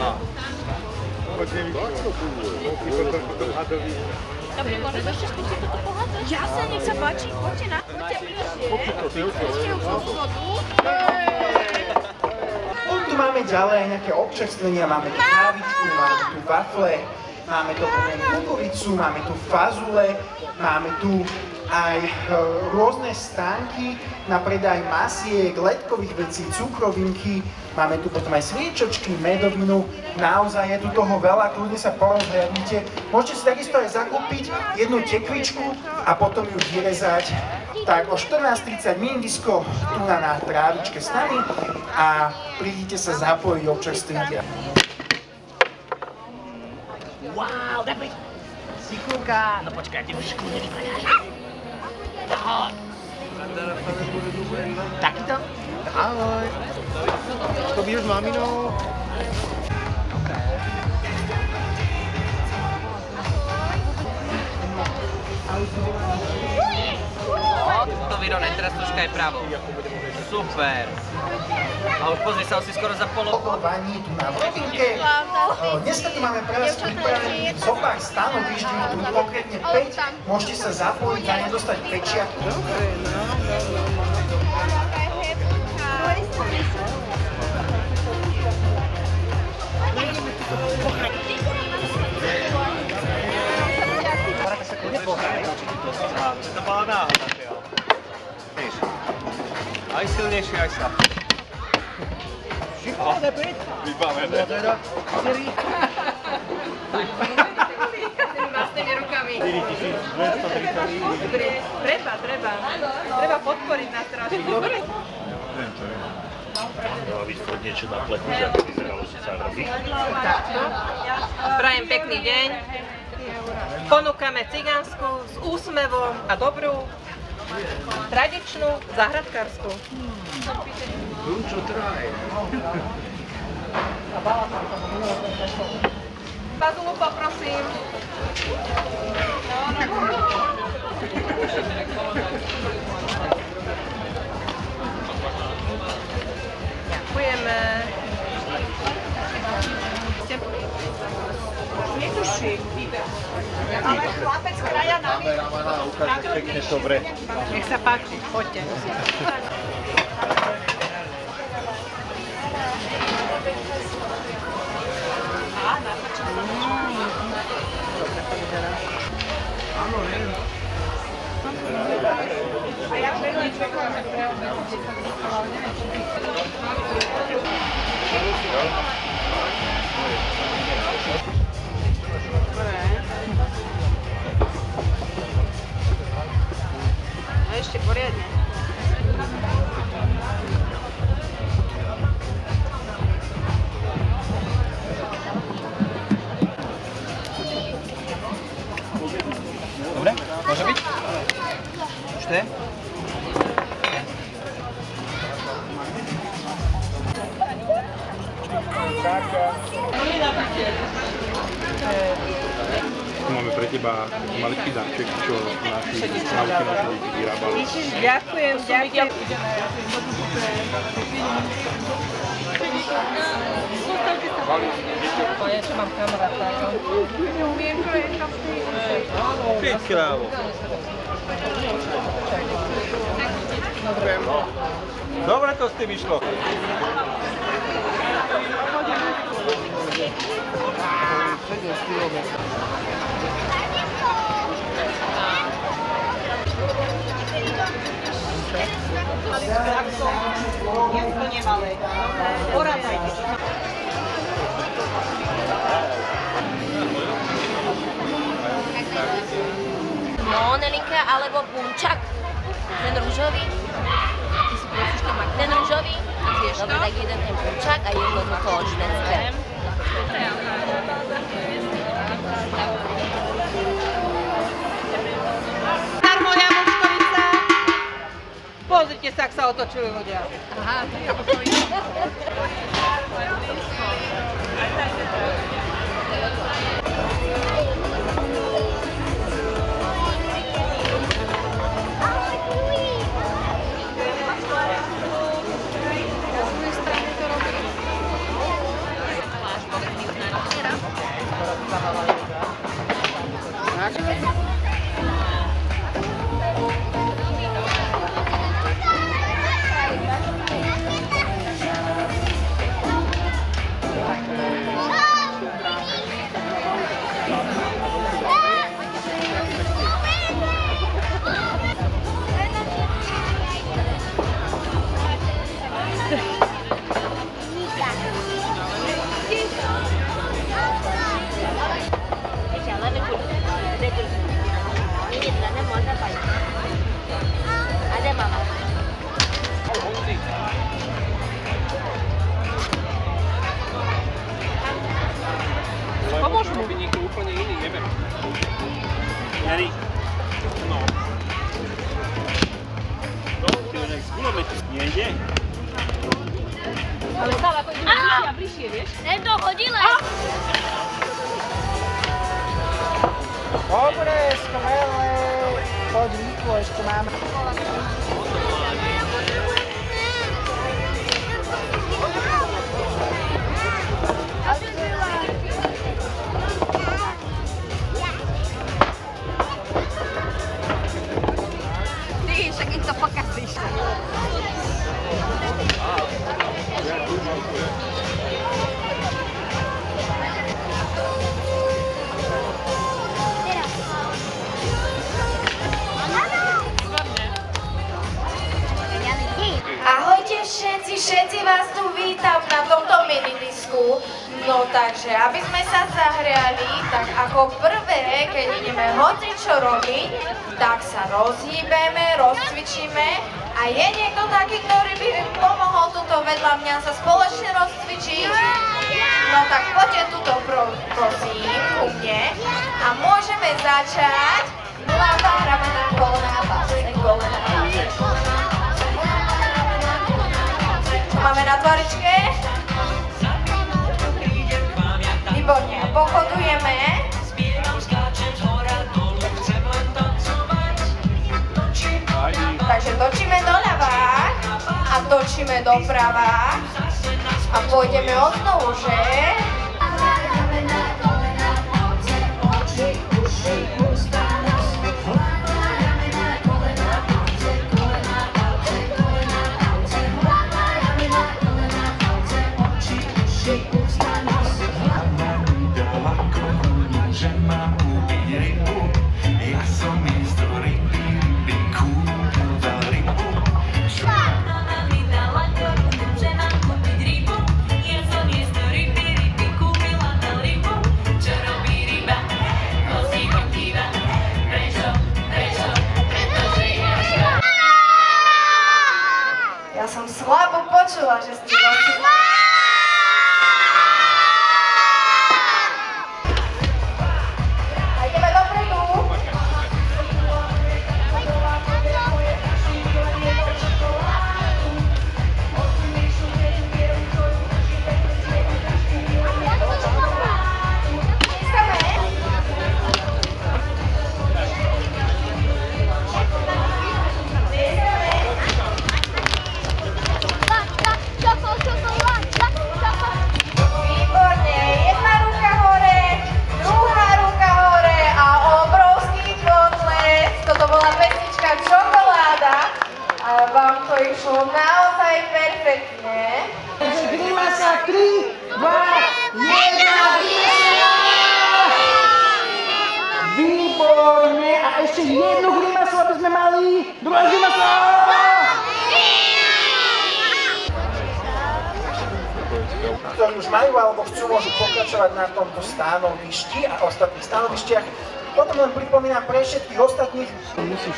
No. Dobre, môžeš ešte skúsiť toto pohádzať? Jasne, nech sa páči, poďte na, poďte bližšie. Tu máme ďalej aj nejaké občerstvenia, máme tu kávičku, máme tu wafle, máme tu kukuricu, máme tu fazule, máme tu aj rôzne stánky na predaj masiek, ledkových vecí, cukrovinky, máme tu potom aj sviečočky, medovinu, naozaj je tu toho veľa, kľudne sa porozhľadnite. Môžete si takisto aj zakúpiť jednu tekvičku a potom ju vyrezať. Tak o 14:30 mindisko tu na trávičke s nami a prídite sa zapojiť občerstvenia. Wow, daj Sikulka! No počkaj, ty už kľudne vypadaj. Takýto? Ahoj. To bývaš s maminou? To vyrovnaj, teraz troška aj pravo. Super. A už pozri sa, si skoro za polovku. Opakovanie tu na webinke. Dneska tu máme pre vás pripravených zo pár stanovišť, tu konkrétne 5. Môžete sa zapojiť a nedostať pečiatku. To bola náhoda, jo. Aj silnejšie, aj slabšie. Šikovné, byť? Vybavené. Vlastnými rukami. 4230. Treba podporiť na straži. Dobre. Neviem, čo je. Mala vyskôr niečo na plechu, že ako vyzeralo, že sa robí. Prajem pekný deň. Ponúkame cigánsku s úsmevom a dobrú, tradičnú záhradkársku. Čo traj? Fazulu poprosím. Ďakujeme. Netuší. Ale chlapec kraja nami. Kameramana, ukážeš pekne dobre. Nech sa páči, poďte. A ja veľmi čakám, že ešte poriadne. Dobre? Môže byť? Už to je? Tu máme pre teba maličký dáček, čo naši deti vyrábali. Ďakujem. Konečne mám kamaráta. Neviem, čo je tam. Ty krávo. Dobre to s tým išlo. Je úplne malé. Poradajte. No, Nelinka, alebo punčak. Ten rúžový. Ty si prosíš to mať. Ten rúžový. Dobre, tak jeden ten punčak a jedno toto švedské. Moja Močkovica. Pozrite sa, ak sa otočili ľudia. Aha, Ale stále ako ideme bližšie a bližšie, vieš? Tento hodile! Dobre, skvelé. Poď rýchlo, ešte máme. Ty, však ich to pokazíš. Ahojte všetci vás tu vítam na tomto minidisku. No takže, aby sme sa zahrali, tak ako prvé, keď ideme hocičo robiť, tak sa rozhýbeme, rozcvičíme. A je niekto taký, ktorý by pomohol tuto vedľa mňa sa spoločne rozcvičiť? No tak poďte tuto prosím ku mne a môžeme začať. Hlava, ramena, kolena, pase, kolena, pase. Máme na tvaričke. Výborne, pochodujeme. Takže točíme doľava a točíme doprava a pôjdeme odnovu, že? Ja som slabo počula, že ste rozcvičili. A ideme dopredu. Vám to išlo naozaj perfektne. Grimasa 3, 2, 1. Výborne. A ešte jednu grimasu, aby sme mali. Druhá grimasa. Ktorí už majú alebo chcú, môžu pokračovať na tomto stanovišti a ostatných stanovištiach. Potom len pripomínam pre všetkých ostatných,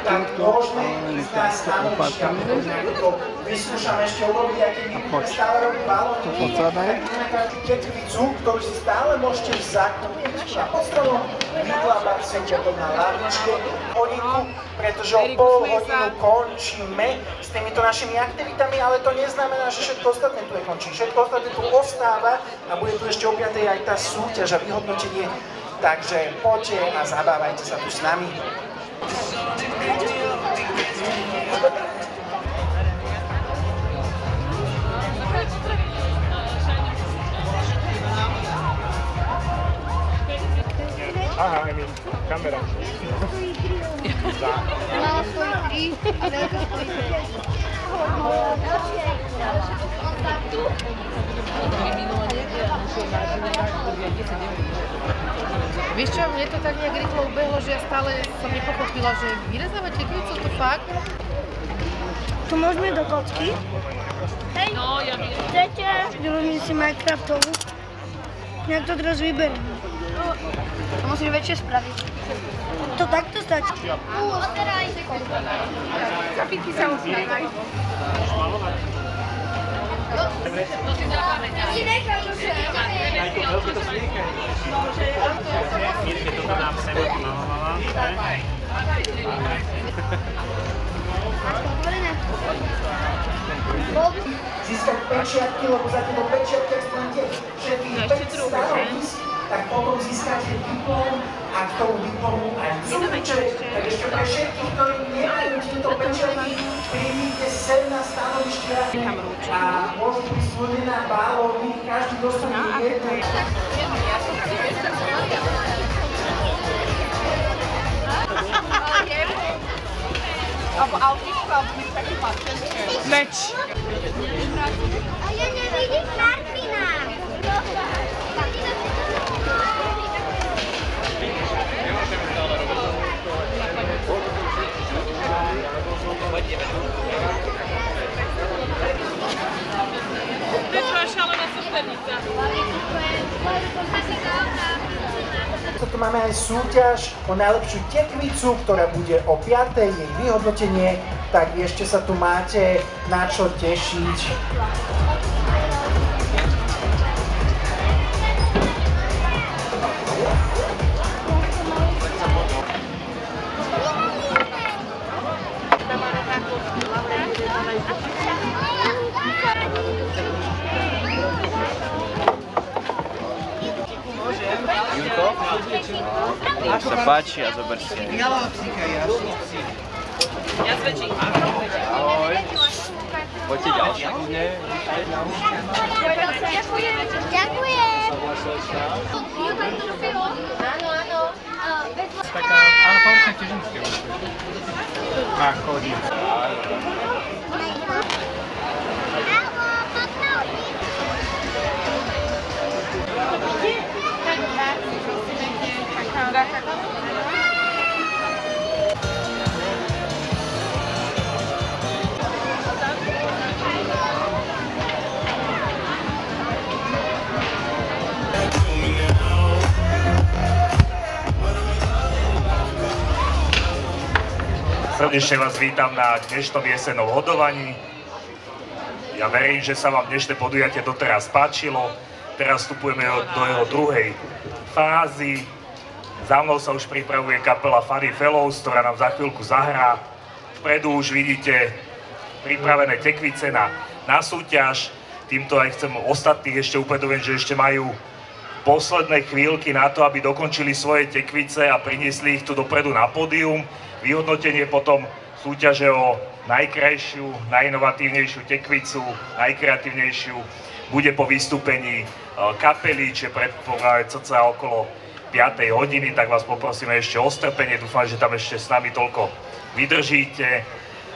tak môžeme ísť na stanovištia. To vyskúšame ešte urobiť, aj keď budeme stále robiť balóny. Na každú ketvicu, ktorú si stále môžete zakúpiť na podstavu vydlábať si potom na lavičke hodinku, pretože o pol hodinu končíme s týmito našimi aktivitami, ale to neznamená, že všetko ostatné tu nekončí. Všetko ostatné tu ostáva a bude tu ešte o 5. aj tá súťaž a vyhodnotenie. Takže poďte a zabávajte sa tu s nami. Aha, I mean, kamera. Mala stojí 3 a veľká stojí 5. Vieš čo, mne to tak nejak rýchlo ubehlo, že ja stále som nepochopila, že vyrezávate klicu, to fakt? Tu môžeme do kocky. Hej, chcete? Robíme si Minecraftovú. Nejak to teraz vyberiem. To musíš väčšie spraviť. To takto stačí. Oteraj sekundu. Kapitky sa musí nájsť. Si nechám už. získať pečiatky, lebo za tieto pečiatky, ak splníte všetkých 5 stanovísk, tak potom získate diplom a k tomu diplomu aj cukruček. Tak ešte pre všetkých, ktorí nemajú tieto pečiatky, príjmite sem na stanovištia a môžu prísť ľudia na balóny, každý dostane jednu. Alebo autičko, alebo mi taký patenčke. Meč. A ja nevidím Martina. Prečo je šalená súpernica? Tu máme aj súťaž o najlepšiu tekvicu, ktorá bude o 5. jej vyhodnotenie, tak ešte sa tu máte na čo tešiť. Nech sa páči a zoberte. Ja zväčším. Ahoj. Poďte ďalšie kúzne. Ďakujem. Áno, áno. Taká, ale pamätne težinské. Má chodí. Srdečne vás vítam na dnešnom jesennom hodovaní. Ja verím, že sa vám dnešné podujatie doteraz páčilo. Teraz vstupujeme do jeho druhej fázy. Za mnou sa už pripravuje kapela Funny Fellows, ktorá nám za chvíľku zahrá. Vpredu už vidíte pripravené tekvice na súťaž. Týmto aj chcem ostatných ešte upozorniť, že ešte majú posledné chvíľky na to, aby dokončili svoje tekvice a priniesli ich tu dopredu na pódium. Vyhodnotenie potom súťaže o najkrajšiu, najinovatívnejšiu tekvicu, najkreatívnejšiu bude po vystúpení kapely, čiže predpokladáme cca okolo 5. hodiny, tak vás poprosíme ešte o strpenie. Dúfam, že tam ešte s nami toľko vydržíte.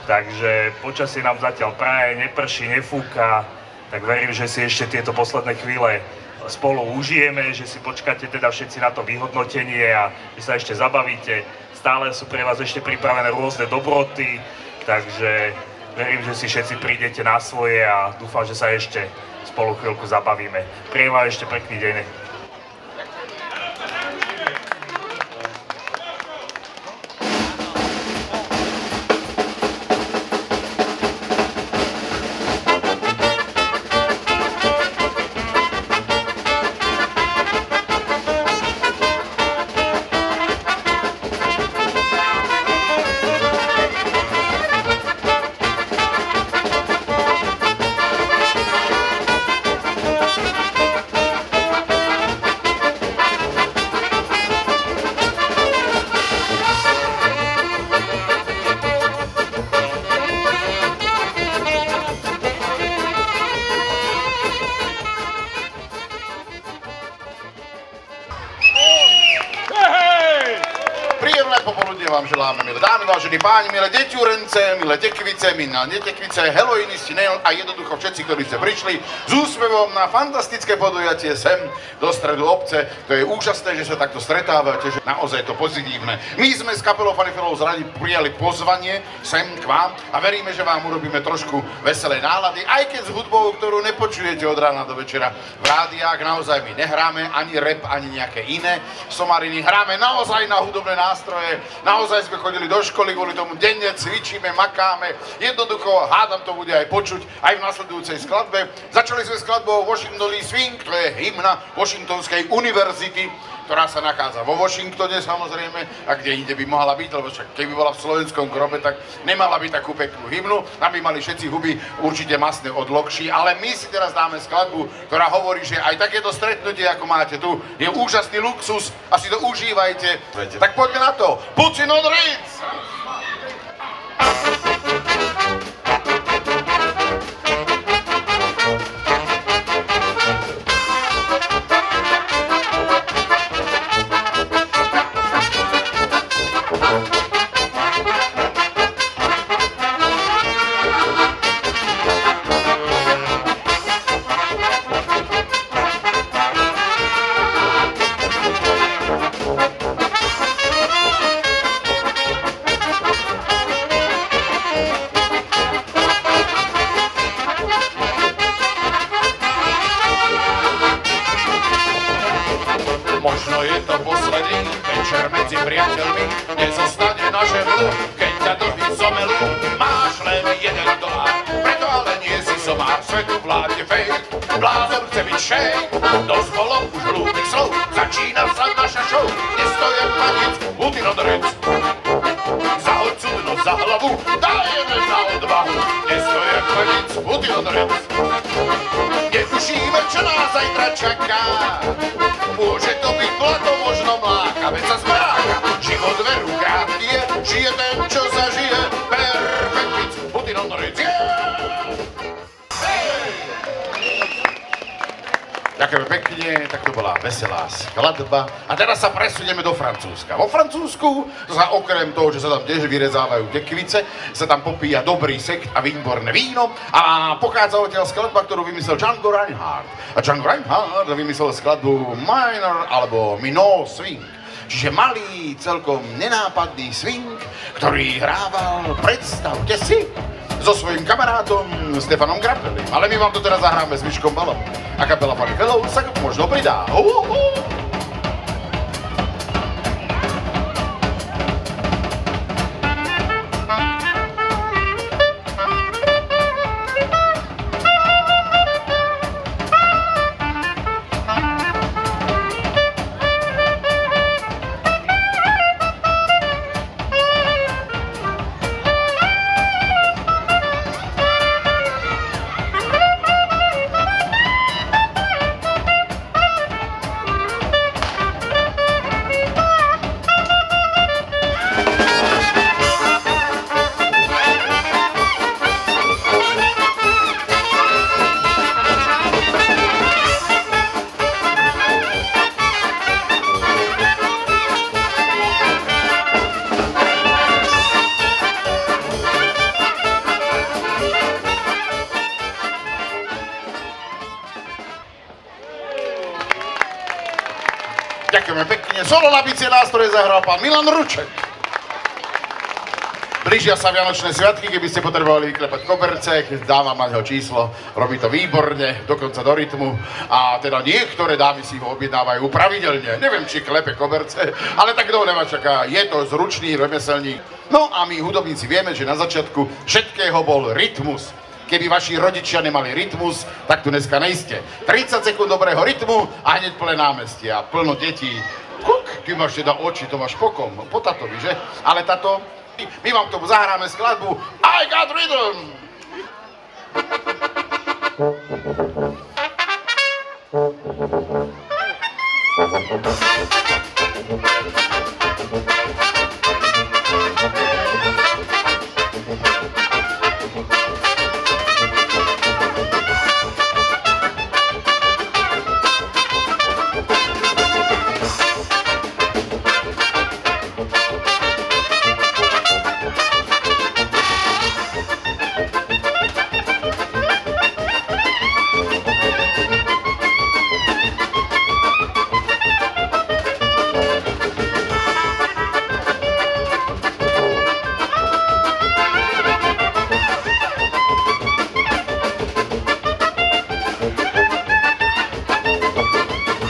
Takže počasie nám zatiaľ praje, neprší, nefúka, tak verím, že si ešte tieto posledné chvíle spolu užijeme, že si počkáte teda všetci na to vyhodnotenie a že sa ešte zabavíte. Stále sú pre vás ešte pripravené rôzne dobroty, takže verím, že si všetci prídete na svoje a dúfam, že sa ešte spolu chvíľku zabavíme. Prajem vám ešte pekný deň. Vám želáme, milé dámy, vážení páni, milé deťurence, milé tekvice, milé netekvice, heloinisti, neon a jednoducho všetci, ktorí ste prišli s úsmevom na fantastické podujatie sem do stredu obce. To je úžasné, že sa takto stretávate, že naozaj to pozitívne. My sme s kapelou Funny Fellows radi prijali pozvanie sem k vám a veríme, že vám urobíme trošku veselé nálady, aj keď s hudbou, ktorú nepočujete od rána do večera v rádiách. Naozaj my nehráme ani rap, ani nejaké iné somariny. Hráme naozaj na hudobné nástroje, na naozaj sme chodili do školy, kvôli tomu denne cvičíme, makáme. Jednoducho, hádam to bude aj počuť aj v nasledujúcej skladbe. Začali sme skladbou Washington Swing, to je hymna Washingtonskej univerzity, ktorá sa nachádza vo Washingtone samozrejme, a kde inde by mohla byť, lebo však keby bola v slovenskom grobe, tak nemala by takú peknú hymnu. Tam by mali všetci huby určite masné od lokší, ale my si teraz dáme skladbu, ktorá hovorí, že aj takéto stretnutie, ako máte tu, je úžasný luxus a si to užívajte. Tak poďme na to. Putin on Ritz! Možno je to posledný večer medzi priateľmi, nezostane naše mlu, keď ťa dlhý zomelu. Máš len $1, preto ale nie si somár, svetu vládne fake. Blázon chce byť šejk, dosť bolo už hlúpych slov, začína sa naša show. Nestojan panic, Putin on Ritz. Zahoď cudno za hlavu, dajeme na odvahu. Nestojan panic, Putin on Ritz. Netušíme, čo nás zajtra čaká. Môže to byť blato, možno mláka, veď sa zmráka. Život veru krátky je, žije ten, čo zažije. Perfect Ritz, Putin on Ritz, Ďakujem pekne, tak to bola veselá skladba. A teraz sa presunieme do Francúzska. Vo Francúzsku sa okrem toho, že sa tam tiež vyrezávajú tekvice, sa tam popíja dobrý sekt a výborné víno. A pochádza odtiaľ skladba, ktorú vymyslel Django Reinhardt. A Django Reinhardt vymyslel skladbu Minor alebo Minor Swing. Čiže malý, celkom nenápadný swing, ktorý hrával, predstavte si, so svojím kamarátom Stefanom Grappelim. Ale my vám to teraz zahráme s Miškom Balom. A kapela Funny Fellows sa možno pridá. Ďakujeme pekne. Solo na bicie nástroje zahral pán Milan Ruček. Blížia sa Vianočné sviatky, keby ste potrebovali vyklepať koberce, dáma má jeho číslo, robí to výborne, dokonca do rytmu. A teda niektoré dámy si ho objednávajú pravidelne. Neviem, či klepe koberce, ale tak kto nemá čaká, je to zručný remeselník. No a my hudobníci vieme, že na začiatku všetkého bol rytmus. Keby vaši rodičia nemali rytmus, tak tu dneska nejste. 30 sekúnd dobrého rytmu a hneď plné námestie a plno detí. Kuk, ty máš teda oči, to máš pokom, po tatovi, že? Ale tato, my vám k tomu zahráme skladbu I Got Rhythm!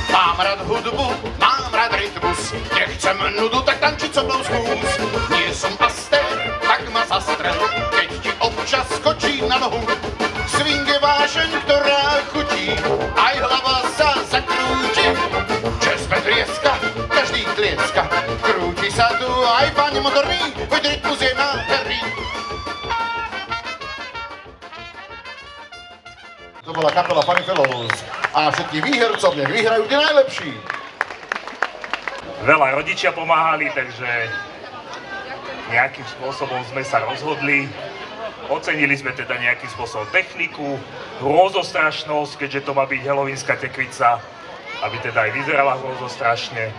Mám rád hudbu, mám rád rytmus, nechcem nudu, tak tančiť so mnou skús. bola kapela Funny Fellows. A všetkým výhercom nech vyhrajú tí najlepší. Veľa rodičia pomáhali, takže nejakým spôsobom sme sa rozhodli. Ocenili sme teda nejakým spôsobom techniku, hrozostrašnosť, keďže to má byť halloweenská tekvica, aby teda aj vyzerala hrozostrašne.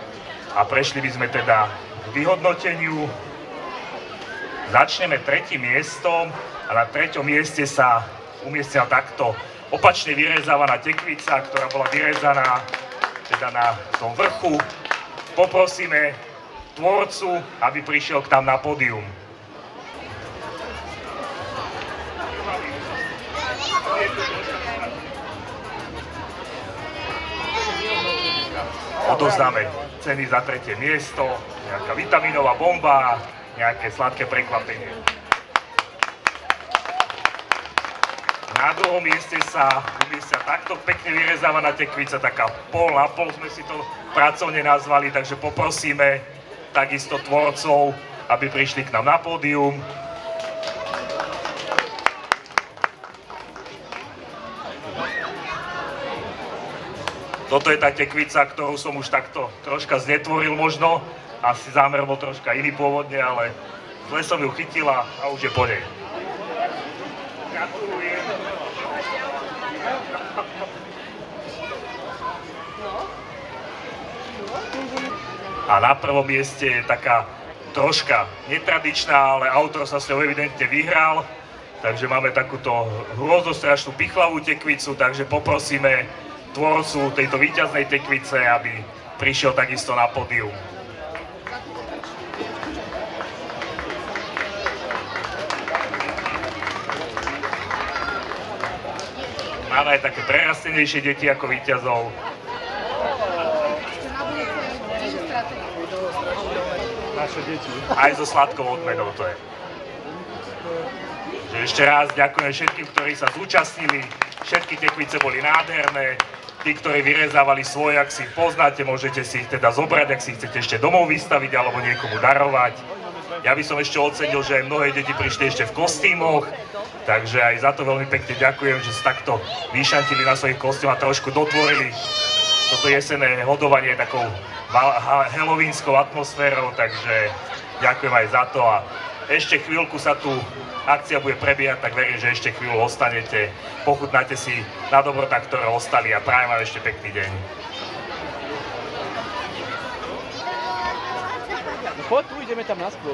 A prešli by sme teda k vyhodnoteniu. Začneme 3. miestom a na 3. mieste sa umiestnila takto opačne vyrezávaná tekvica, ktorá bola vyrezaná teda na tom vrchu. Poprosíme tvorcu, aby prišiel k nám na pódium. Odovzdáme ceny za 3. miesto, nejaká vitaminová bomba, nejaké sladké prekvapenie. Na 2. mieste sa umiestnia takto pekne vyrezávaná tekvica, taká pol na pol sme si to pracovne nazvali, takže poprosíme takisto tvorcov, aby prišli k nám na pódium. Toto je tá tekvica, ktorú som už takto troška znetvoril možno. Asi zámer bol troška iný pôvodne, ale zle som ju chytila a už je po nej. Gratulujem. A na 1. mieste je taká troška netradičná, ale autor sa s ňou evidentne vyhral. Takže máme takúto hrozostrašnú pichlavú tekvicu, takže poprosíme tvorcu tejto víťaznej tekvice, aby prišiel takisto na pódium. Máme aj také prerastenejšie deti ako víťazov. Naše deti. Aj so sladkou odmenou to je. Ešte raz ďakujem všetkým, ktorí sa zúčastnili. Všetky tekvice boli nádherné. Tí, ktorí vyrezávali svoje, ak si ich poznáte, môžete si ich teda zobrať, ak si ich chcete ešte domov vystaviť alebo niekomu darovať. Ja by som ešte ocenil, že aj mnohé deti prišli ešte v kostýmoch, takže aj za to veľmi pekne ďakujem, že sa takto vyšantili na svojich kostýmoch a trošku dotvorili toto jesenné hodovanie takou halloweenskou atmosférou, takže ďakujem aj za to a ešte chvíľku sa tu akcia bude prebiehať, tak verím, že ešte chvíľu ostanete, pochutnáte si na dobrotách, ktoré ostali a prajem vám ešte pekný deň. No poď tu, ideme tam nasprv.